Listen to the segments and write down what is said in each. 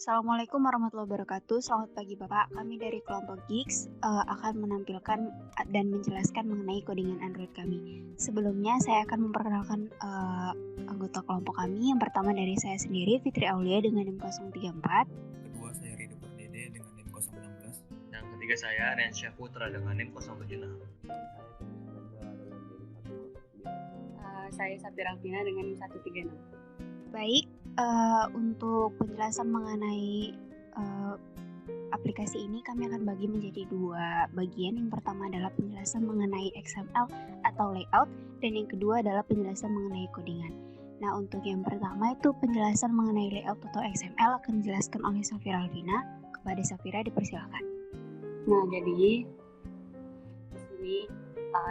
Assalamualaikum warahmatullahi wabarakatuh. Selamat pagi Bapak. Kami dari kelompok Geeks akan menampilkan dan menjelaskan mengenai codingan Android kami. Sebelumnya saya akan memperkenalkan anggota kelompok kami. Yang pertama dari saya sendiri, Fitri Aulia dengan NIM 034. Kedua saya Rido Pardede dengan NIM 016. Yang ketiga saya Rensya Putra dengan NIM 076. Saya Sapira Alvina dengan NIM 136. Baik, untuk penjelasan mengenai aplikasi ini kami akan bagi menjadi dua bagian. Yang pertama adalah penjelasan mengenai XML atau layout, dan yang kedua adalah penjelasan mengenai codingan. Nah, untuk yang pertama itu penjelasan mengenai layout atau XML akan dijelaskan oleh Sapira Alvina. Kepada Sapira dipersilakan. Nah, jadi di sini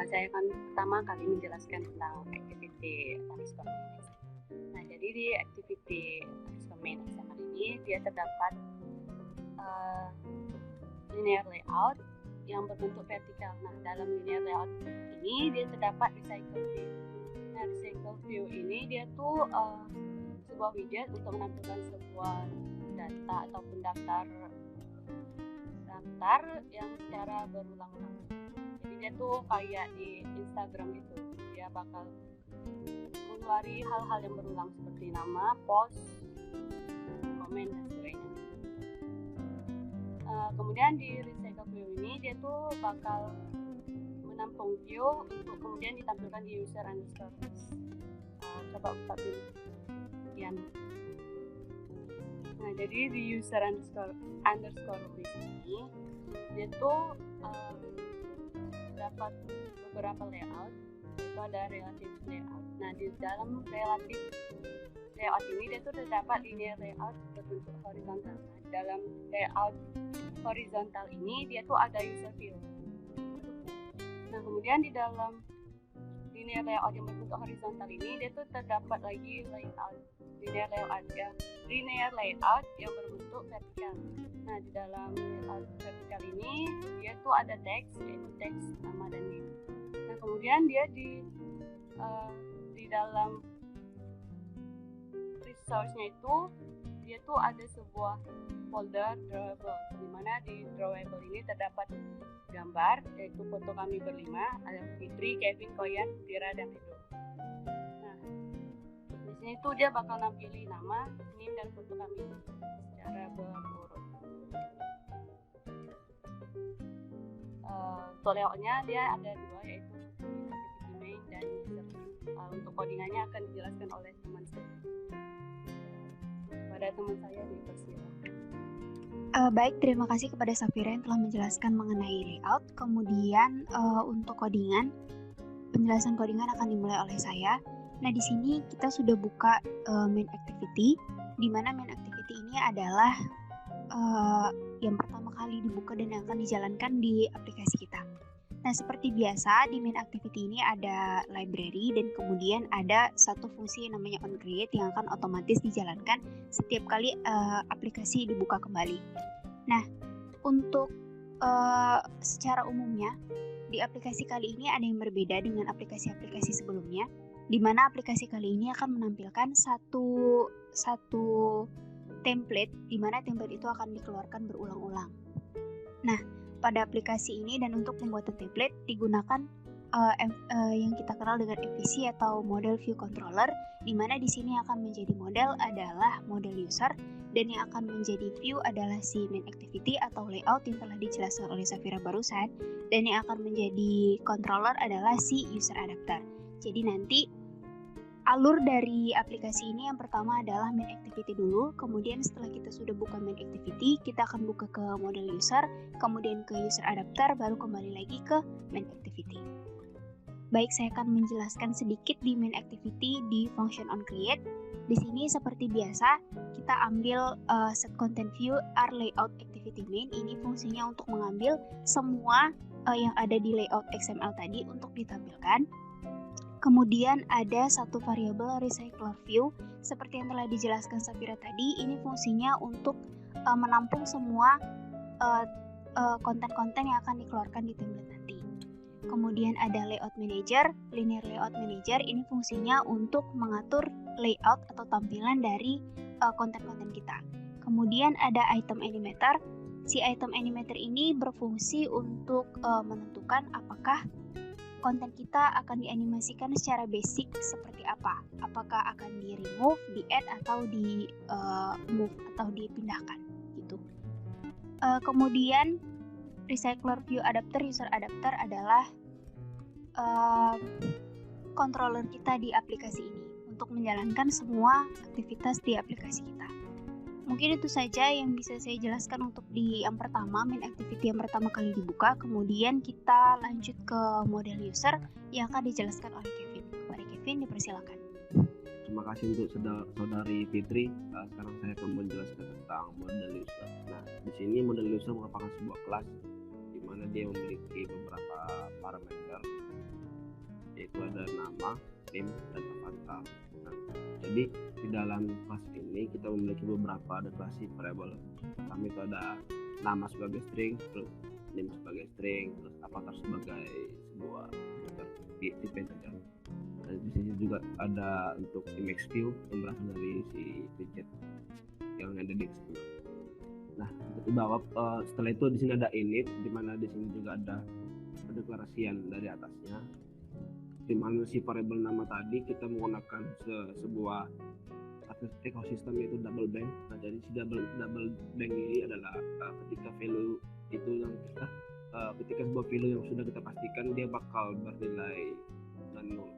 saya akan pertama kali menjelaskan tentang activity underscore main. Nah, jadi di activity underscore main XML ini dia terdapat linear layout yang berbentuk vertikal. Nah, dalam linear layout ini dia terdapat recycle view. Nah, recycle view ini dia tuh sebuah widget untuk menampilkan sebuah data ataupun daftar yang secara berulang-ulang. Jadi dia tuh kayak di Instagram gitu. Dia bakal mengeluari hal-hal yang berulang seperti nama, post, komen, dan sebagainya. Kemudian di recycle view ini dia tuh bakal menampung view untuk kemudian ditampilkan di user underscore list. Coba buka dulu. Nah, jadi di user underscore list ini dia tuh dapat beberapa layout. Itu ada relative layout. Nah, di dalam relative layout ini dia tuh terdapat linear layout berbentuk horizontal. Nah, dalam layout horizontal ini dia tuh ada user view. Nah, kemudian di dalam linear layout yang berbentuk horizontal ini dia tuh terdapat lagi linear layout yang berbentuk vertikal. Nah, di dalam layout vertikal ini dia tuh ada teks, yaitu teks nama dan name. Nah, kemudian dia di dalam resource-nya itu dia tuh ada sebuah folder drawable, di mana di drawable ini terdapat gambar, yaitu foto kami berlima, ada Fitri, Kevin, Koyan, Tira, dan Rido. Nah, di sini tuh dia bakal nampilin nama, name, dan foto kami secara berurut. Untuk layoutnya dia ada dua, yaitu activity main dan user. Untuk codingannya akan dijelaskan oleh teman saya. Pada teman saya dipersilakan. Baik, terima kasih kepada Sapira yang telah menjelaskan mengenai layout. Kemudian untuk codingan, penjelasan codingan akan dimulai oleh saya. Nah, di sini kita sudah buka main activity, di mana main activity ini adalah yang pertama kali dibuka dan akan dijalankan di aplikasi kita. Nah, seperti biasa di main activity ini ada library dan kemudian ada satu fungsi yang namanya onCreate yang akan otomatis dijalankan setiap kali aplikasi dibuka kembali. Nah, untuk secara umumnya di aplikasi kali ini ada yang berbeda dengan aplikasi-aplikasi sebelumnya, di mana aplikasi kali ini akan menampilkan satu template, di mana template itu akan dikeluarkan berulang-ulang. Nah, pada aplikasi ini dan untuk pembuatan template digunakan yang kita kenal dengan MVC atau Model View Controller, di mana di sini akan menjadi model adalah model user dan yang akan menjadi view adalah si main activity atau layout yang telah dijelaskan oleh Sapira barusan, dan yang akan menjadi controller adalah si user adapter. Jadi nanti alur dari aplikasi ini yang pertama adalah main activity dulu, kemudian setelah kita sudah buka main activity, kita akan buka ke model user, kemudian ke user adapter, baru kembali lagi ke main activity. Baik, saya akan menjelaskan sedikit di main activity di function onCreate. Di sini seperti biasa, kita ambil set content view r layout activity main. Ini fungsinya untuk mengambil semua yang ada di layout XML tadi untuk ditampilkan. Kemudian ada satu variabel recycler view, seperti yang telah dijelaskan Sapira tadi, ini fungsinya untuk menampung semua konten-konten yang akan dikeluarkan di template nanti. Kemudian ada layout manager, linear layout manager, ini fungsinya untuk mengatur layout atau tampilan dari konten-konten kita. Kemudian ada item animator. Si item animator ini berfungsi untuk menentukan apakah konten kita akan dianimasikan secara basic seperti apa. Apakah akan di remove, di add, atau di move atau dipindahkan gitu. Kemudian recycler view adapter, user adapter adalah controller kita di aplikasi ini untuk menjalankan semua aktivitas di aplikasi kita. Mungkin itu saja yang bisa saya jelaskan untuk di yang pertama, main activity yang pertama kali dibuka. Kemudian kita lanjut ke model user yang akan dijelaskan oleh Kevin. Kepada Kevin, dipersilakan. Terima kasih untuk saudari Fitri. Sekarang saya akan menjelaskan tentang model user. Nah, di sini model user merupakan sebuah kelas di mana dia memiliki beberapa parameter, yaitu ada nama, name, dan avatar. Nah, jadi di dalam kelas ini kita memiliki beberapa deklarasi variabel. Pertama itu ada nama sebagai string, terus name sebagai string, terus avatar sebagai sebuah tipe integer. Dan di sini juga ada untuk image view yang berasal dari si widget yang ada di external. Nah, di bawah setelah itu di sini ada init, di mana di sini juga ada pendeklarasian dari atasnya, di mana si variabel nama tadi kita menggunakan sebuah ekosistem yaitu double bank. Nah, jadi si double bank ini adalah ketika value itu yang kita ketika sebuah value yang sudah kita pastikan dia bakal bernilai nol.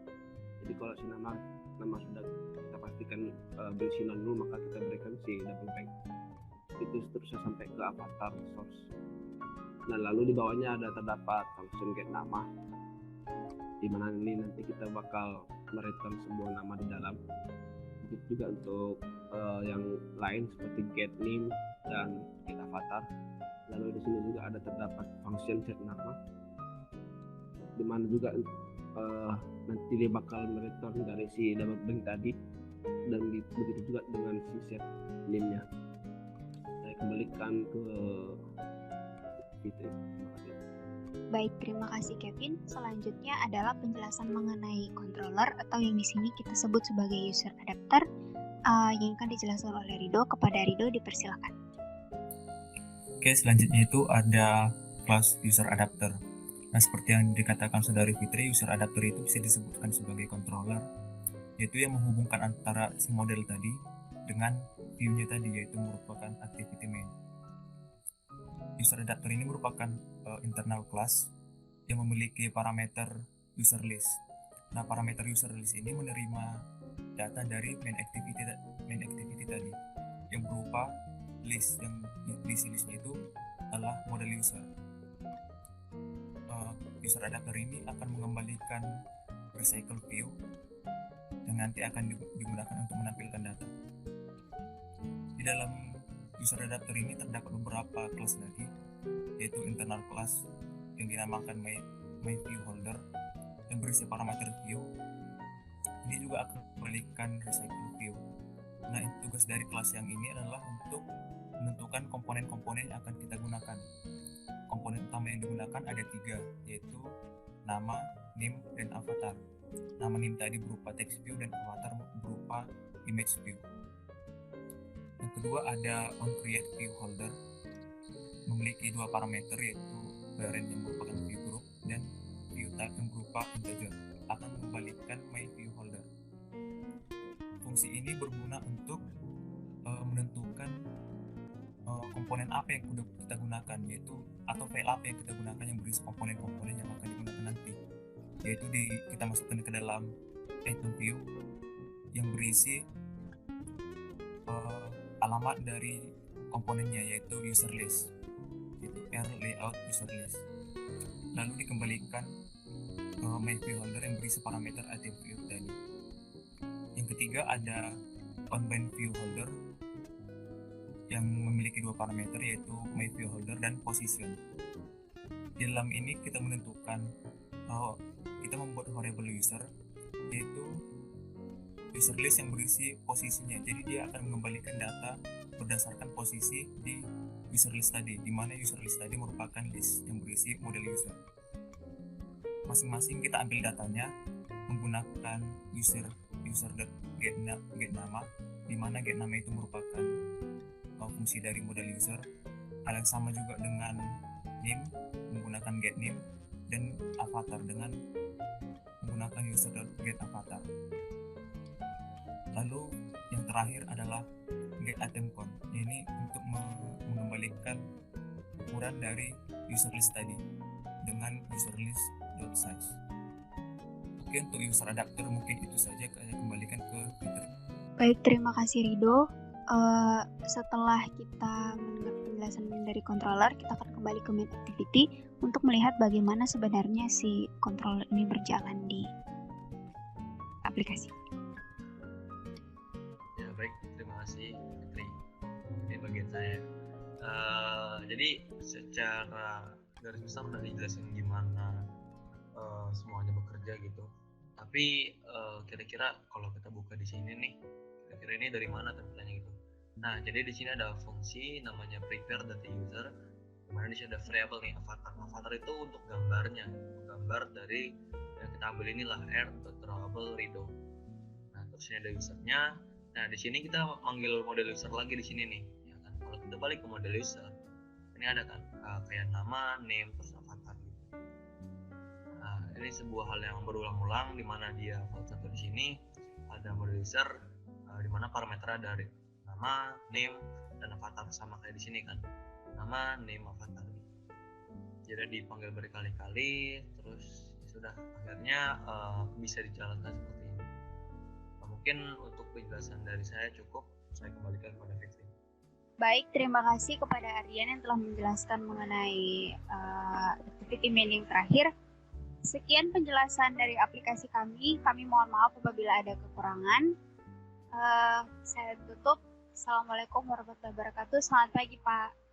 Jadi kalau si nama sudah kita pastikan berisi nol, maka kita berikan si double bank. Itu seterusnya sampai ke avatar source. Nah, lalu di bawahnya ada terdapat function get nama, di mana ini nanti kita bakal mereturn sebuah nama di dalam. Begitu juga untuk yang lain seperti get name dan get avatar. Lalu di sini juga ada terdapat function set nama, di mana juga nanti dia bakal mereturn dari si double bank tadi, dan begitu juga dengan si set name-nya. Saya kembalikan ke Fitri. Terima kasih. Baik, terima kasih Kevin. Selanjutnya adalah penjelasan mengenai controller atau yang di sini kita sebut sebagai user adapter yang akan dijelaskan oleh Rido. Kepada Rido, dipersilakan. Oke, selanjutnya itu ada kelas user adapter. Nah, seperti yang dikatakan saudari Fitri, user adapter itu bisa disebutkan sebagai controller, yaitu yang menghubungkan antara si model tadi dengan view-nya tadi, yaitu merupakan activity main. User adapter ini merupakan internal class yang memiliki parameter user list. Nah, parameter user list ini menerima data dari main activity tadi yang berupa list, yang isi listnya itu adalah model user. User adapter ini akan mengembalikan recycle view dan nanti akan digunakan untuk menampilkan data. Di dalam user adapter ini terdapat beberapa kelas lagi, yaitu internal class yang dinamakan myViewHolder yang berisi parameter view. Ini juga akan memberikan recycle view. Nah, tugas dari kelas yang ini adalah untuk menentukan komponen-komponen yang akan kita gunakan. Komponen utama yang digunakan ada 3, yaitu nama, name, dan avatar. Nama name tadi berupa text view dan avatar berupa image view. Yang kedua ada onCreateViewHolder, memiliki 2 parameter, yaitu parent yang merupakan view group dan view type yang berupa integer, akan mengembalikan myViewHolder. Fungsi ini berguna untuk menentukan komponen apa yang sudah kita gunakan, yaitu atau file apa yang kita gunakan yang berisi komponen-komponen yang akan digunakan nanti, yaitu kita masukkan ke dalam item view yang berisi alamat dari komponennya, yaitu user list, yaitu layout user list. Lalu dikembalikan myViewHolder yang berisi parameter item view tadi. Yang ketiga ada onBindViewHolder yang memiliki 2 parameter, yaitu myViewHolder dan position. Di dalam ini kita menentukan kita membuat variable user, yaitu user list yang berisi posisinya. Jadi dia akan mengembalikan data berdasarkan posisi di user list tadi, di mana user list tadi merupakan list yang berisi model user. Masing-masing kita ambil datanya menggunakan user.getNama, di mana getNama itu merupakan atau fungsi dari model user. Hal yang sama juga dengan name, menggunakan get name, dan avatar dengan menggunakan user.getAvatar. Lalu yang terakhir adalah get item count. Ini untuk mengembalikan ukuran dari user list tadi dengan user list.size. Oke, untuk user adapter mungkin itu saja, saya kembalikan ke Fitri. Baik, terima kasih Rido. Setelah kita mendengar penjelasan dari controller, kita akan kembali ke main activity untuk melihat bagaimana sebenarnya si controller ini berjalan di aplikasi. Ya baik, terima kasih Fitri. Ini bagian saya. Jadi secara garis besar udah dijelasin gimana semuanya bekerja gitu. Tapi kira-kira kalau kita buka di sini nih, kira-kira ini dari mana tampilannya gitu. Nah, jadi di sini ada fungsi namanya prepare data user, dimana di sini ada variable nih avatar. Avatar itu untuk gambarnya, gambar dari yang kita ambil inilah r.drawable Rido. Nah, terus ini ada usernya. Nah, di sini kita manggil model user lagi di sini nih, ya kan. Kalau kita balik ke model user, ini ada kan kayak nama, name, terus avatar gitu. Nah, ini sebuah hal yang berulang-ulang di mana dia salah satu di sini ada model user di mana parameternya dari nama, name, dan avatar sama kayak di sini kan. Nama, name, avatar. Jadi dipanggil berkali-kali, terus sudah akhirnya bisa dijalankan seperti ini. Nah, mungkin untuk penjelasan dari saya cukup. Saya kembalikan kepada Fitri. Baik, terima kasih kepada Aryan yang telah menjelaskan mengenai activity main yang terakhir. Sekian penjelasan dari aplikasi kami. Kami mohon maaf apabila ada kekurangan. Saya tutup. Assalamualaikum warahmatullahi wabarakatuh. Selamat pagi, Pak.